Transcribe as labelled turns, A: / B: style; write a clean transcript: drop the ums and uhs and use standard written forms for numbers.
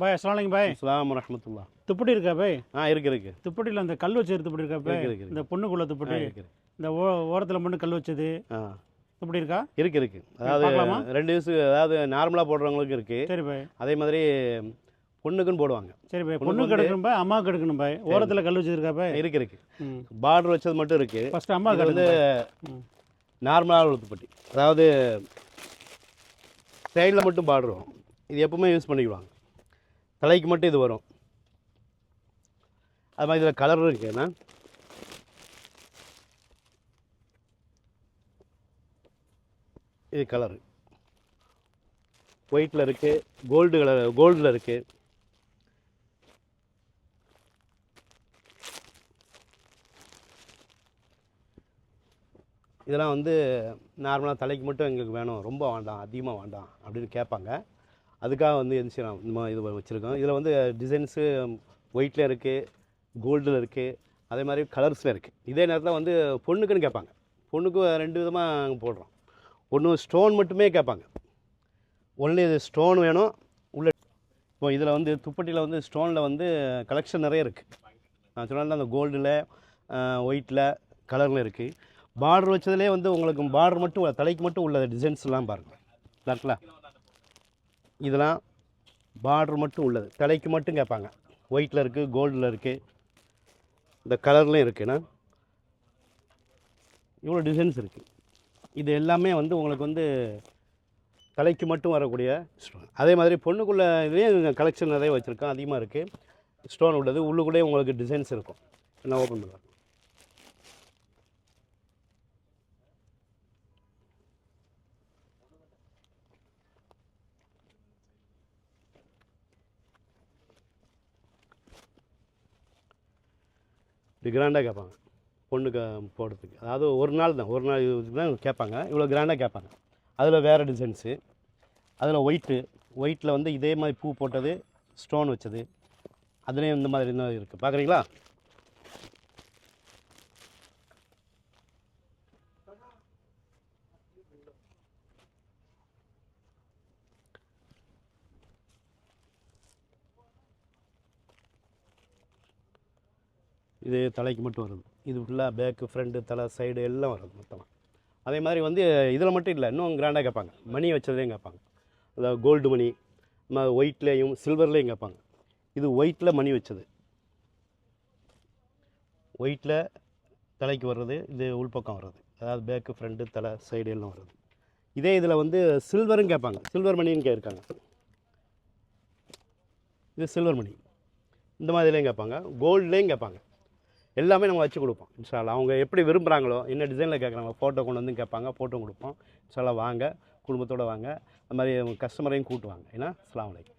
A: பாய் அஸ்ஸலாமு அலைக்கும் பாய்.
B: அஸ்ஸலாமு ரஹ்மத்துல்லாஹ்.
A: துப்பட்டி இருக்கா பாய்?
B: இருக்கு.
A: துப்பட்டியில் அந்த கல் வச்ச துப்பட்டி இருக்கா பாய்?
B: இருக்கு.
A: இந்த பொண்ணுக்குள்ள துப்பட்டி, இந்த ஓரத்தில் மட்டும் கல் வச்சது துப்பட்டி இருக்கா?
B: இருக்கு. அதாவது 2 யூஸ், அதாவது நார்மலாக போடுறவங்களுக்கு இருக்கு.
A: சரி பாய்.
B: அதே மாதிரி பொண்ணுக்குன்னு போடுவாங்க.
A: சரி பாய். பொண்ணுக்கு எடுக்கணும் பாய், அம்மாவுக்கு எடுக்கணும் பாய். ஓரத்தில் கல் வச்சது இருக்கா பாய்?
B: இருக்கு. பார்டர் வச்சது மட்டும் இருக்கு.
A: ஃபர்ஸ்ட் அம்மாவுக்கு
B: வந்து நார்மலாக உள்ள துப்பட்டி, அதாவது சைடில் மட்டும் பார்டர் வரும். இது எப்பவுமே யூஸ் பண்ணிக்குவாங்க. தலைக்கு மட்டும் இது வரும். அது மாதிரி இதில் கலர் இருக்குன்னா இது கலரு ஒயிட்டில் இருக்குது, கோல்டில் இருக்குது. இதெல்லாம் வந்து நார்மலாக தலைக்கு மட்டும் எங்களுக்கு வேணும், ரொம்ப வேண்டாம், அதிகமாக வேண்டாம் அப்படின்னு கேட்பாங்க. அதுக்காக வந்து எந்த செய்யலாம் இந்த மாதிரி இது வச்சுருக்கோம். இதில் வந்து டிசைன்ஸு ஒயிட்டில் இருக்குது, கோல்டில் இருக்குது, அதே மாதிரி கலர்ஸில் இருக்குது. இதே நேரத்தில் வந்து பொண்ணுக்குன்னு கேட்பாங்க. பொண்ணுக்கு 2 விதமாக நாங்கள் போடுறோம். ஒன்று ஸ்டோன் மட்டுமே கேட்பாங்க. ஒன்லி இது ஸ்டோன் வேணும் உள்ள. இப்போ இதில் வந்து துப்பட்டியில் வந்து ஸ்டோனில் வந்து கலெக்ஷன் நிறைய இருக்குது. நான் சொன்னால அந்த கோல்டில், ஒயிட்டில், கலரில் இருக்குது. பார்டர் வச்சதுலேயே வந்து உங்களுக்கு பார்டர் மட்டும் தலைக்கு மட்டும் உள்ள டிசைன்ஸ்லாம் பாருங்கள். கரெக்டா? இதெல்லாம் பார்டர் மட்டும் உள்ளது, தலைக்கு மட்டும் கேட்பாங்க. ஒயிட்டில் இருக்குது, கோல்டில் இருக்குது, இந்த கலர்லேயும் இருக்குன்னா இவ்வளோ டிசைன்ஸ் இருக்குது. இது எல்லாமே வந்து உங்களுக்கு வந்து தலைக்கு மட்டும் வரக்கூடிய ஸ்டோன். அதே மாதிரி பொண்ணுக்குள்ளே இதுலேயும் கலெக்ஷன் நிறைய வச்சுருக்கோம், அதிகமாக இருக்குது. ஸ்டோன் உள்ளது, உள்ளுக்குள்ளே உங்களுக்கு டிசைன்ஸ் இருக்கும். நான் ஓப்பன் பண்ணுறேன். இது கிராண்டாக கேட்பாங்க பொண்ணுக்கு போடுறதுக்கு. அதாவது ஒரு நாள் தான் கேட்பாங்க. இவ்வளோ கிராண்டாக கேட்பாங்க. அதில் வேறு டிசைன்ஸு, அதில் ஒயிட்டில் வந்து இதே மாதிரி பூ போட்டது, ஸ்டோன் வச்சது, அதுலேயும் இந்த மாதிரி இன்னும் இருக்குது. பார்க்குறீங்களா? இது தலைக்கு மட்டும் வருது. இது ஃபுல்லாக பேக்கு, ஃப்ரண்ட்டு, தலை, சைடு எல்லாம் வருது மொத்தமாக. அதே மாதிரி வந்து இதில் மட்டும் இல்லை, இன்னும் கிராண்டாக கேட்பாங்க. மணி வச்சதுலேயும் கேட்பாங்க. அதாவது கோல்டு மணி, ஒயிட்லேயும் சில்வர்லேயும் கேட்பாங்க. இது ஒயிட்டில் மணி வச்சது, ஒயிட்டில் தலைக்கு வர்றது, இது உள்பக்கம் வர்றது, அதாவது பேக்கு, ஃப்ரண்ட்டு, தலை, சைடு எல்லாம் வருது. இதே இதில் வந்து சில்வரும் கேட்பாங்க. சில்வர் மணின்னு கேட்குறாங்க. இது சில்வர் மணி. இந்த மாதிரிலேயும் கேட்பாங்க, கோல்ட்லேயும் கேட்பாங்க. எல்லாமே நம்ம வச்சு கொடுப்போம் இன்ஷா அல்லாஹ். அவங்க எப்படி விரும்புகிறாங்களோ, என்ன டிசைனில் கேட்குறாங்களோ, ஃபோட்டோ கொண்டு வந்து கேட்பாங்க, ஃபோட்டோ கொடுப்போம். இன்ஷா அல்லாஹ் வாங்க, குடும்பத்தோடு வாங்க. அது மாதிரி கஸ்டமரையும் கூட்டுவாங்க. ஏன்னா அஸ்ஸலாமு அலைக்கும்.